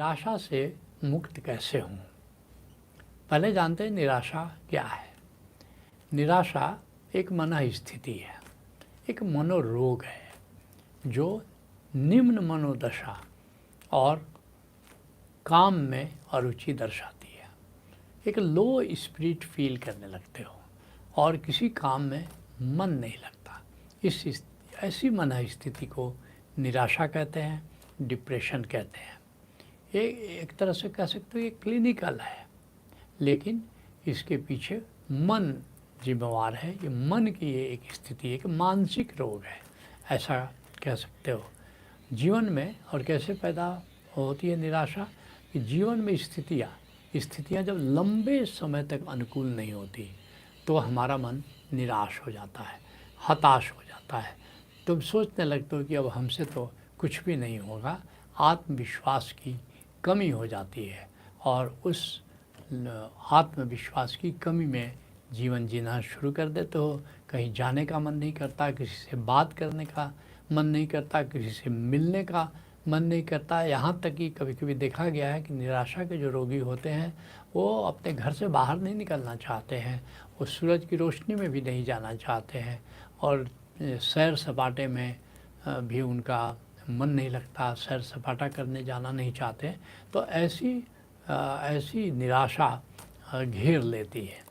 निराशा से मुक्त कैसे हूँ। पहले जानते हैं निराशा क्या है। निराशा एक मन स्थिति है, एक मनोरोग है जो निम्न मनोदशा और काम में अरुचि दर्शाती है। एक लो स्पिरिट फील करने लगते हो और किसी काम में मन नहीं लगता। ऐसी मन स्थिति को निराशा कहते हैं, डिप्रेशन कहते हैं। ये एक तरह से कह सकते हो ये क्लिनिकल है, लेकिन इसके पीछे मन जिम्मेवार है। ये मन की ये एक स्थिति है, एक मानसिक रोग है, ऐसा कह सकते हो। जीवन में और कैसे पैदा होती है निराशा कि जीवन में स्थितियाँ जब लंबे समय तक अनुकूल नहीं होती तो हमारा मन निराश हो जाता है, हताश हो जाता है। तुम सोचने लगते हो कि अब हमसे तो कुछ भी नहीं होगा। आत्मविश्वास की कमी हो जाती है और उस आत्मविश्वास की कमी में जीवन जीना शुरू कर देते हो। कहीं जाने का मन नहीं करता, किसी से बात करने का मन नहीं करता, किसी से मिलने का मन नहीं करता। यहाँ तक कि कभी कभी देखा गया है कि निराशा के जो रोगी होते हैं वो अपने घर से बाहर नहीं निकलना चाहते हैं, वो सूरज की रोशनी में भी नहीं जाना चाहते हैं और सैर सपाटे में भी उनका मन नहीं लगता, सैर सपाटा करने जाना नहीं चाहते। तो ऐसी निराशा घेर लेती है।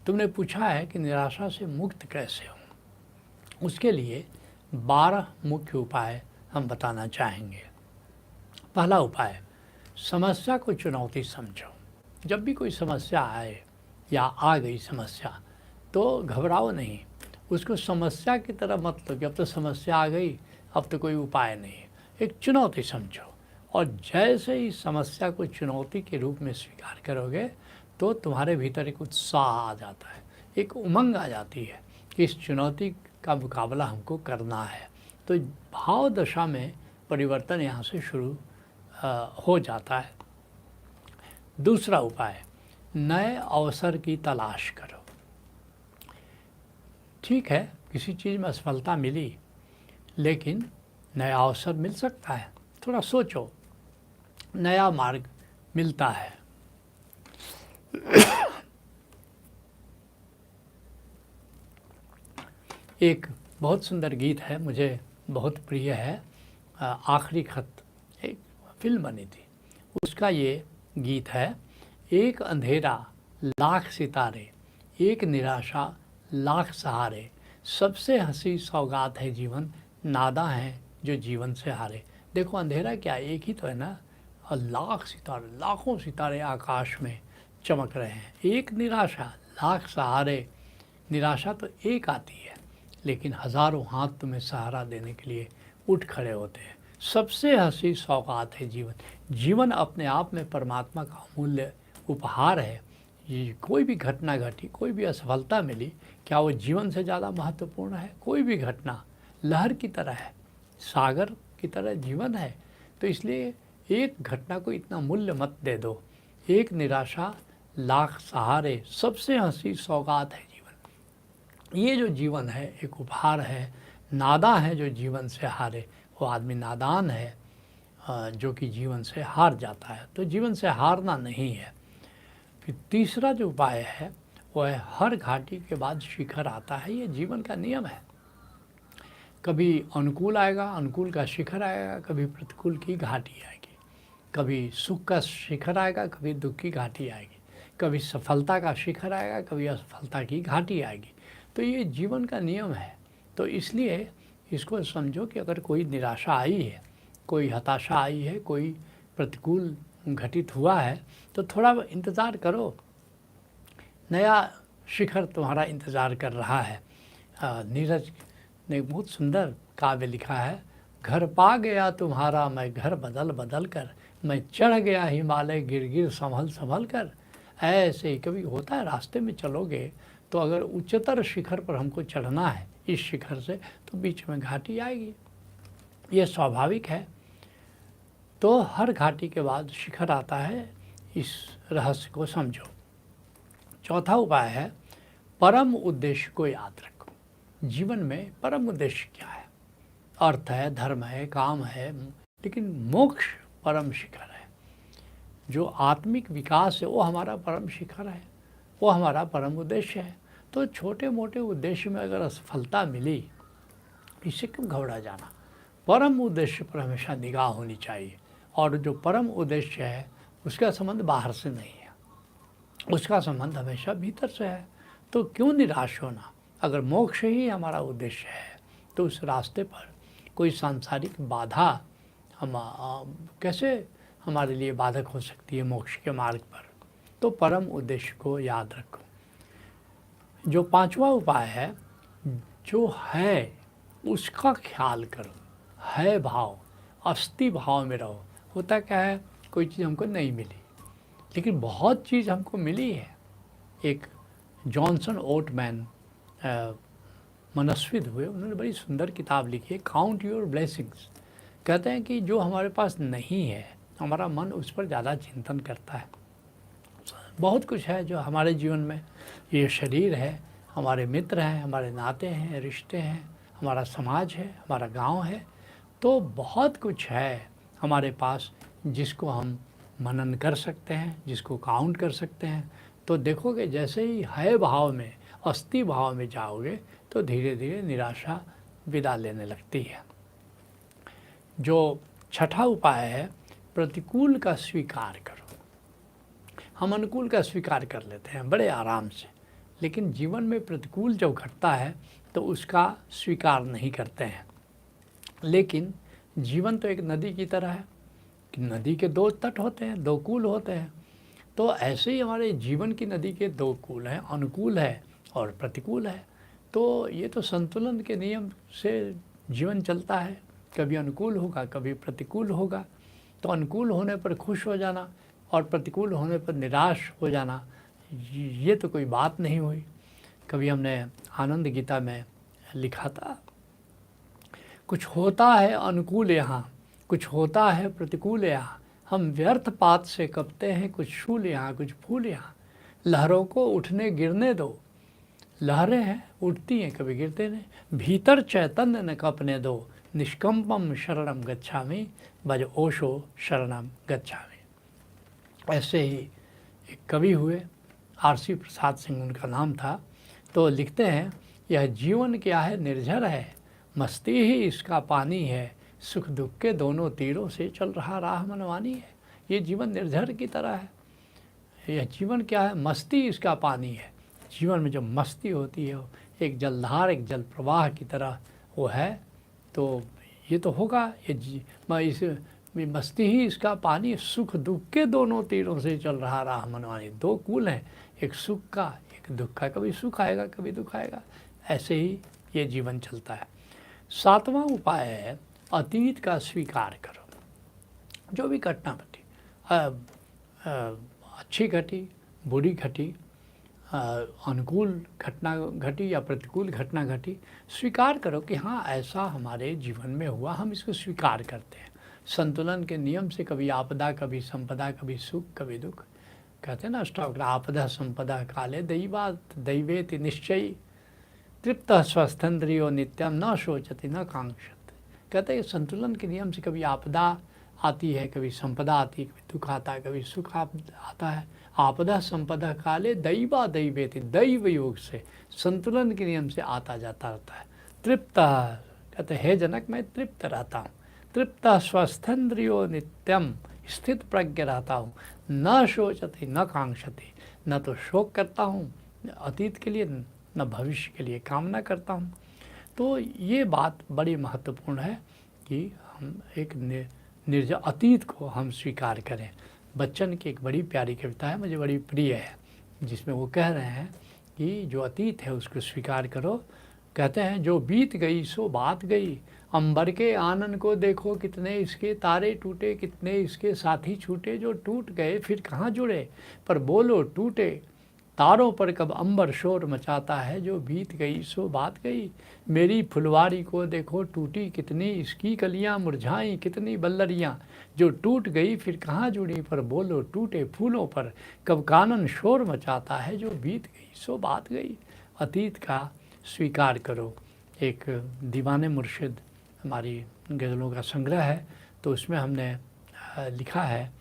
तुमने पूछा है कि निराशा से मुक्त कैसे हूँ। उसके लिए 12 मुख्य उपाय हम बताना चाहेंगे। पहला उपाय, समस्या को चुनौती समझो। जब भी कोई समस्या आए या आ गई समस्या तो घबराओ नहीं, उसको समस्या की तरह मत लो कि अब तो समस्या आ गई, अब तो कोई उपाय नहीं। एक चुनौती समझो और जैसे ही समस्या को चुनौती के रूप में स्वीकार करोगे तो तुम्हारे भीतर एक उत्साह आ जाता है, एक उमंग आ जाती है कि इस चुनौती का मुकाबला हमको करना है। तो भाव दशा में परिवर्तन यहाँ से शुरू हो जाता है। दूसरा उपाय, नए अवसर की तलाश करो। ठीक है, किसी चीज़ में असफलता मिली, लेकिन नया अवसर मिल सकता है। थोड़ा सोचो, नया मार्ग मिलता है। एक बहुत सुंदर गीत है, मुझे बहुत प्रिय है, आखिरी खत, एक फिल्म बनी थी, उसका ये गीत है। एक अंधेरा लाख सितारे, एक निराशा लाख सहारे, सबसे हंसी सौगात है जीवन, नादा हैं जो जीवन से हारे। देखो अंधेरा क्या, एक ही तो है ना, और लाख सितारे, लाखों सितारे आकाश में चमक रहे हैं। एक निराशा लाख सहारे, निराशा तो एक आती है लेकिन हज़ारों हाथ तुम्हें सहारा देने के लिए उठ खड़े होते हैं। सबसे हंसी सौगात है जीवन। जीवन अपने आप में परमात्मा का अमूल्य उपहार है। ये कोई भी घटना घटी, कोई भी असफलता मिली, क्या वो जीवन से ज़्यादा महत्वपूर्ण है? कोई भी घटना लहर की तरह है, सागर की तरह जीवन है। तो इसलिए एक घटना को इतना मूल्य मत दे दो। एक निराशा लाख सहारे, सबसे हंसी सौगात है जीवन। ये जो जीवन है एक उपहार है। नादा है जो जीवन से हारे, वो आदमी नादान है जो कि जीवन से हार जाता है। तो जीवन से हारना नहीं है। फिर तीसरा जो उपाय है वो है, हर घाटी के बाद शिखर आता है। ये जीवन का नियम है। कभी अनुकूल आएगा, अनुकूल का शिखर आएगा, कभी प्रतिकूल की घाटी आएगी। कभी सुख का शिखर आएगा, कभी दुख की घाटी आएगी। कभी सफलता का शिखर आएगा, कभी असफलता की घाटी आएगी। तो ये जीवन का नियम है। तो इसलिए इसको समझो कि अगर कोई निराशा आई है, कोई हताशा आई है, कोई प्रतिकूल घटित हुआ है, तो थोड़ा इंतज़ार करो, नया शिखर तुम्हारा इंतज़ार कर रहा है। नीरज ने एक बहुत सुंदर काव्य लिखा है, घर पा गया तुम्हारा मैं घर बदल बदल कर, मैं चढ़ गया हिमालय गिर गिर संभल संभल कर। ऐसे ही कभी होता है, रास्ते में चलोगे तो अगर उच्चतर शिखर पर हमको चढ़ना है इस शिखर से, तो बीच में घाटी आएगी, ये स्वाभाविक है। तो हर घाटी के बाद शिखर आता है, इस रहस्य को समझो। चौथा उपाय है, परम उद्देश्य को याद रखो। जीवन में परम उद्देश्य क्या है? अर्थ है, धर्म है, काम है, लेकिन मोक्ष परम शिखर है। जो आत्मिक विकास है वो हमारा परम शिखर है, वो हमारा परम उद्देश्य है। तो छोटे मोटे उद्देश्य में अगर असफलता मिली, इससे क्यों घबरा जाना। परम उद्देश्य पर हमेशा निगाह होनी चाहिए, और जो परम उद्देश्य है उसका संबंध बाहर से नहीं है, उसका संबंध हमेशा भीतर से है। तो क्यों निराश होना। अगर मोक्ष ही हमारा उद्देश्य है तो उस रास्ते पर कोई सांसारिक बाधा कैसे हमारे लिए बाधक हो सकती है मोक्ष के मार्ग पर। तो परम उद्देश्य को याद रखो। जो पांचवा उपाय है, जो है उसका ख्याल करो, है भाव, अस्ति भाव में रहो। होता क्या है, कोई चीज़ हमको नहीं मिली लेकिन बहुत चीज़ हमको मिली है। एक जॉनसन ओटमैन मनस्विद हुए, उन्होंने बड़ी सुंदर किताब लिखी है, काउंट योर ब्लेसिंग्स। कहते हैं कि जो हमारे पास नहीं है, हमारा मन उस पर ज़्यादा चिंतन करता है। बहुत कुछ है जो हमारे जीवन में, ये शरीर है, हमारे मित्र हैं, हमारे नाते हैं, रिश्ते हैं, हमारा समाज है, हमारा गांव है। तो बहुत कुछ है हमारे पास जिसको हम मनन कर सकते हैं, जिसको काउंट कर सकते हैं। तो देखोगे जैसे ही है भाव में, अस्ति भाव में जाओगे तो धीरे धीरे निराशा विदा लेने लगती है। जो छठा उपाय है, प्रतिकूल का स्वीकार करो। हम अनुकूल का स्वीकार कर लेते हैं बड़े आराम से, लेकिन जीवन में प्रतिकूल जब घटता है तो उसका स्वीकार नहीं करते हैं। लेकिन जीवन तो एक नदी की तरह है कि नदी के दो तट होते हैं, दो कूल होते हैं। तो ऐसे ही हमारे जीवन की नदी के दो कूल हैं, अनुकूल है और प्रतिकूल है। तो ये तो संतुलन के नियम से जीवन चलता है, कभी अनुकूल होगा कभी प्रतिकूल होगा। तो अनुकूल होने पर खुश हो जाना और प्रतिकूल होने पर निराश हो जाना, ये तो कोई बात नहीं हुई। कभी हमने आनंद गीता में लिखा था, कुछ होता है अनुकूल यहाँ, कुछ होता है प्रतिकूल यहाँ, हम व्यर्थ पात से कपते हैं, कुछ शूल यहाँ कुछ फूल यहाँ। लहरों को उठने गिरने दो, लहरें हैं उठती हैं कभी गिरते नहीं, भीतर चैतन्य न कपने दो, निष्कंपम शरणम गच्छामि, भज ओशो शरणम गच्छामि। ऐसे ही एक कवि हुए, आरसी प्रसाद सिंह उनका नाम था। तो लिखते हैं, यह जीवन क्या है निर्झर है, मस्ती ही इसका पानी है, सुख दुख के दोनों तीरों से चल रहा राह मनवानी है। ये जीवन निर्झर की तरह है। यह जीवन क्या है, मस्ती इसका पानी है। जीवन में जो मस्ती होती है एक जलधार, एक जल प्रवाह की तरह वो है। तो ये तो होगा, इस मस्ती ही इसका पानी, सुख दुख के दोनों तीरों से चल रहा राह मनवानी। दो कूल हैं, एक सुख का एक दुख का, कभी सुख आएगा कभी दुख आएगा, ऐसे ही ये जीवन चलता है। सातवां उपाय है, अतीत का स्वीकार करो। जो भी घटना घटी, अच्छी घटी बुरी घटी, अनुकूल घटना घटी या प्रतिकूल घटना घटी, स्वीकार करो कि हाँ ऐसा हमारे जीवन में हुआ, हम इसको स्वीकार करते हैं। संतुलन के नियम से कभी आपदा कभी संपदा, कभी सुख कभी दुख। कहते हैं ना अष्टावक्र, आपदा संपदा काले दैवात दैवेति निश्चयी, तृप्त स्वस्थेन्द्रियो नित्यम न शोचति न कांक्षति। कहते हैं संतुलन के नियम से कभी आपदा आती है, कभी संपदा आती है, कभी दुख आता है, कभी सुख आता है। आपदा संपदा काले दैवा दैवेति, दैव योग से संतुलन के नियम से आता जाता रहता है। तृप्त, कहते हे जनक मैं तृप्त रहता हूँ, तृप्त स्वस्थेन्द्रियो नित्यम, स्थित प्रज्ञ रहता हूँ, न शोचति न कांक्षति, न तो शोक करता हूँ अतीत के लिए न भविष्य के लिए कामना करता हूँ। तो ये बात बड़ी महत्वपूर्ण है कि हम एक निर्जर अतीत को हम स्वीकार करें। बच्चन की एक बड़ी प्यारी कविता है, मुझे बड़ी प्रिय है, जिसमें वो कह रहे हैं कि जो अतीत है उसको स्वीकार करो। कहते हैं जो बीत गई सो बात गई, अंबर के आनन को देखो कितने इसके तारे टूटे, कितने इसके साथी छूटे, जो टूट गए फिर कहाँ जुड़े, पर बोलो टूटे तारों पर कब अंबर शोर मचाता है, जो बीत गई सो बात गई। मेरी फुलवारी को देखो टूटी कितनी इसकी कलियां, मुरझाई कितनी बल्लरियां, जो टूट गई फिर कहाँ जुड़ी, पर बोलो टूटे फूलों पर कब कानन शोर मचाता है, जो बीत गई सो बात गई। अतीत का स्वीकार करो। एक दीवाने मुर्शिद हमारी गज़लों का संग्रह है, तो उसमें हमने लिखा है,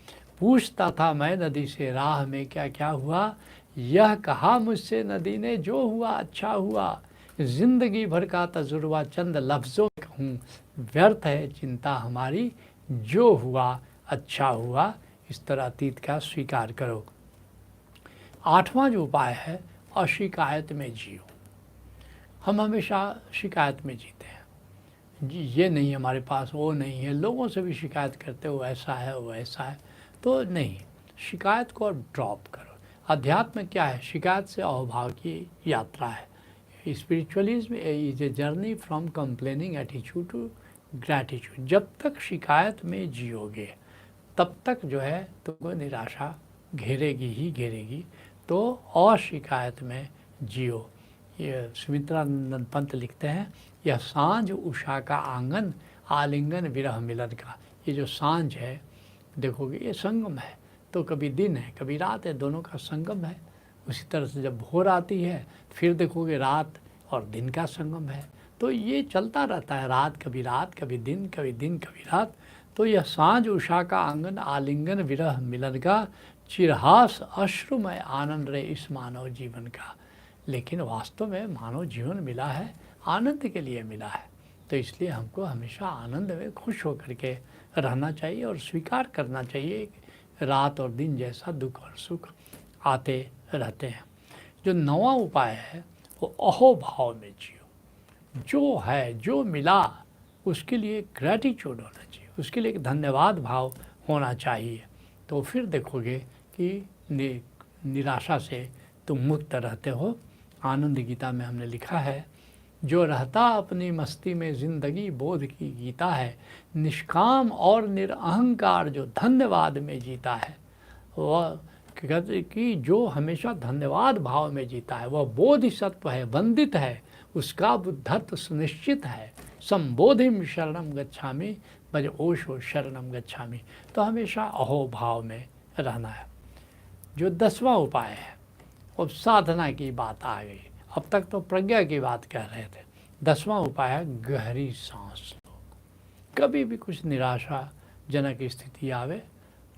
पूछता था मैं नदी से राह में क्या क्या हुआ, यह कहा मुझसे नदी ने जो हुआ अच्छा हुआ, जिंदगी भर का तजुर्बा चंद लफ्ज़ों में कहूँ, व्यर्थ है चिंता हमारी जो हुआ अच्छा हुआ, इस तरह अतीत का स्वीकार करो। 8वां जो उपाय है, अशिकायत में जियो। हम हमेशा शिकायत में जीते हैं, जी ये नहीं हमारे पास, वो नहीं है, लोगों से भी शिकायत करते हो ऐसा है वो ऐसा है, तो नहीं, शिकायत को ड्रॉप करो। अध्यात्म क्या है? शिकायत से अहोभाव की यात्रा है। Spiritualism is a journey from complaining attitude to gratitude. जब तक शिकायत में जियोगे तब तक जो है तुमको निराशा घेरेगी ही घेरेगी। तो अशिकायत में जियो। ये सुमित्रानंद पंत लिखते हैं, यह सांझ उषा का आंगन, आलिंगन विरह मिलन का। ये जो सांझ है देखोगे ये संगम है, तो कभी दिन है कभी रात है, दोनों का संगम है। उसी तरह से जब भोर आती है फिर देखोगे रात और दिन का संगम है। तो ये चलता रहता है, रात कभी दिन कभी दिन कभी रात। तो यह सांझ उषा का आंगन, आलिंगन विरह मिलन का, चिरहास अश्रुमय आनंद रे इस मानव जीवन का। लेकिन वास्तव में मानव जीवन मिला है आनंद के लिए मिला है, तो इसलिए हमको हमेशा आनंद में खुश होकर के रहना चाहिए और स्वीकार करना चाहिए कि रात और दिन जैसा दुख और सुख आते रहते हैं। जो 9वां उपाय है वो अहोभाव में जियो। जो है जो मिला उसके लिए ग्रैटिट्यूड होना चाहिए, उसके लिए एक धन्यवाद भाव होना चाहिए। तो फिर देखोगे कि निराशा से तुम मुक्त रहते हो। आनंद गीता में हमने लिखा है, जो रहता अपनी मस्ती में ज़िंदगी बोध की गीता है, निष्काम और निरअहंकार जो धन्यवाद में जीता है, वह कहते कि जो हमेशा धन्यवाद भाव में जीता है वह बोधिसत्व है, वंदित है, उसका बुद्धत्व सुनिश्चित है। संबोधिम शरणम गच्छामि भज ओशो शरणम गच्छामि। तो हमेशा अहोभाव में रहना है। जो 10वां उपाय है, अब साधना की बात आ गई। अब तक तो प्रज्ञा की बात कह रहे थे। 10वां उपाय है गहरी सांस लो। कभी भी कुछ निराशाजनक स्थिति आवे,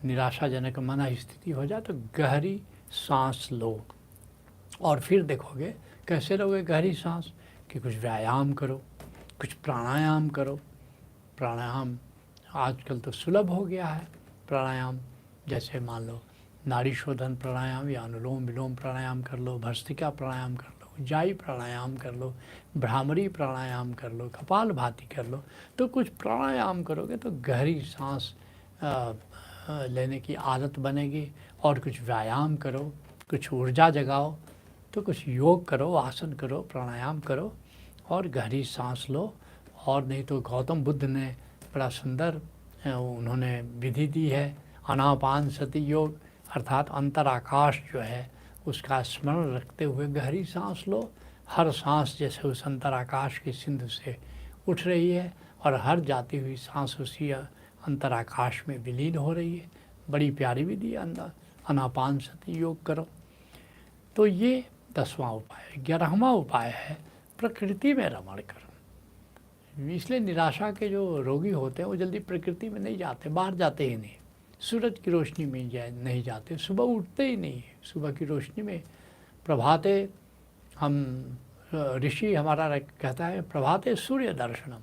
निराशाजनक मना स्थिति हो जाए तो गहरी सांस लो। और फिर देखोगे कैसे लोगे गहरी सांस, कि कुछ व्यायाम करो, कुछ प्राणायाम करो। प्राणायाम आजकल तो सुलभ हो गया है। प्राणायाम जैसे मान लो नाड़ी शोधन प्राणायाम या अनुलोम विलोम प्राणायाम कर लो, भस्त्रिका प्राणायाम कर लो, उज्जाई प्राणायाम कर लो, भ्रामरी प्राणायाम कर लो, कपालभाति कर लो। तो कुछ प्राणायाम करोगे तो गहरी सांस लेने की आदत बनेगी। और कुछ व्यायाम करो, कुछ ऊर्जा जगाओ, तो कुछ योग करो, आसन करो, प्राणायाम करो और गहरी सांस लो। और नहीं तो गौतम बुद्ध ने बड़ा सुंदर उन्होंने विधि दी है, आनापान सति योग, अर्थात अंतराकाश जो है उसका स्मरण रखते हुए गहरी सांस लो। हर सांस जैसे उस अंतराकाश की सिंधु से उठ रही है और हर जाती हुई सांस उसी अंतराकाश में विलीन हो रही है। बड़ी प्यारी विधि है, आनापान सति योग करो। तो ये 10वां उपाय है। 11वां उपाय है प्रकृति में रमण करो। इसलिए निराशा के जो रोगी होते हैं वो जल्दी प्रकृति में नहीं जाते, बाहर जाते ही नहीं, सूरज की रोशनी में नहीं जाते, सुबह उठते ही नहीं है। सुबह की रोशनी में प्रभाते हम ऋषि हमारा कहता है प्रभाते सूर्य दर्शनम।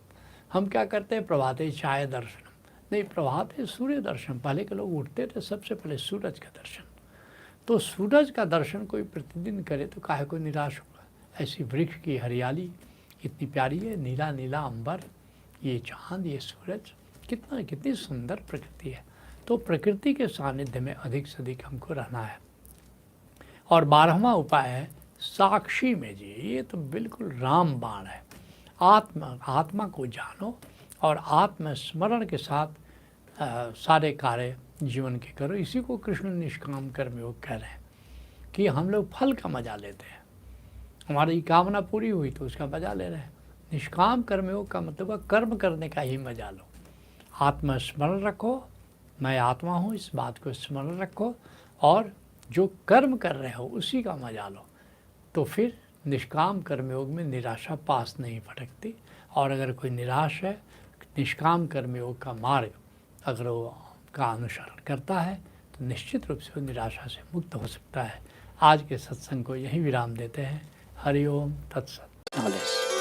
हम क्या करते हैं, प्रभाते चाय दर्शनम नहीं, प्रभाते सूर्य दर्शन। पहले के लोग उठते थे सबसे पहले सूरज का दर्शन। तो सूरज का दर्शन कोई प्रतिदिन करे तो काहे को निराश होगा। ऐसी वृक्ष की हरियाली इतनी प्यारी है, नीला नीला अंबर, ये चाँद, ये सूरज, कितनी सुंदर प्रकृति है। तो प्रकृति के सानिध्य में अधिक से अधिक हमको रहना है। और 12वां उपाय है साक्षी में जिए। ये तो बिल्कुल रामबाण है। आत्मा को जानो और आत्मस्मरण के साथ सारे कार्य जीवन के करो। इसी को कृष्ण निष्काम कर्म योग कह रहे हैं कि हम लोग फल का मजा लेते हैं, हमारी कामना पूरी हुई तो उसका मजा ले रहे हैं। निष्काम कर्म योग का मतलब कर्म करने का ही मजा लो। आत्मस्मरण रखो, मैं आत्मा हूँ, इस बात को स्मरण रखो और जो कर्म कर रहे हो उसी का मजा लो। तो फिर निष्काम कर्मयोग में निराशा पास नहीं फटकती। और अगर कोई निराश है, निष्काम कर्मयोग का मार्ग अगर वो उसका अनुसरण करता है तो निश्चित रूप से वो निराशा से मुक्त हो सकता है। आज के सत्संग को यहीं विराम देते हैं। हरि ओम तत्सत।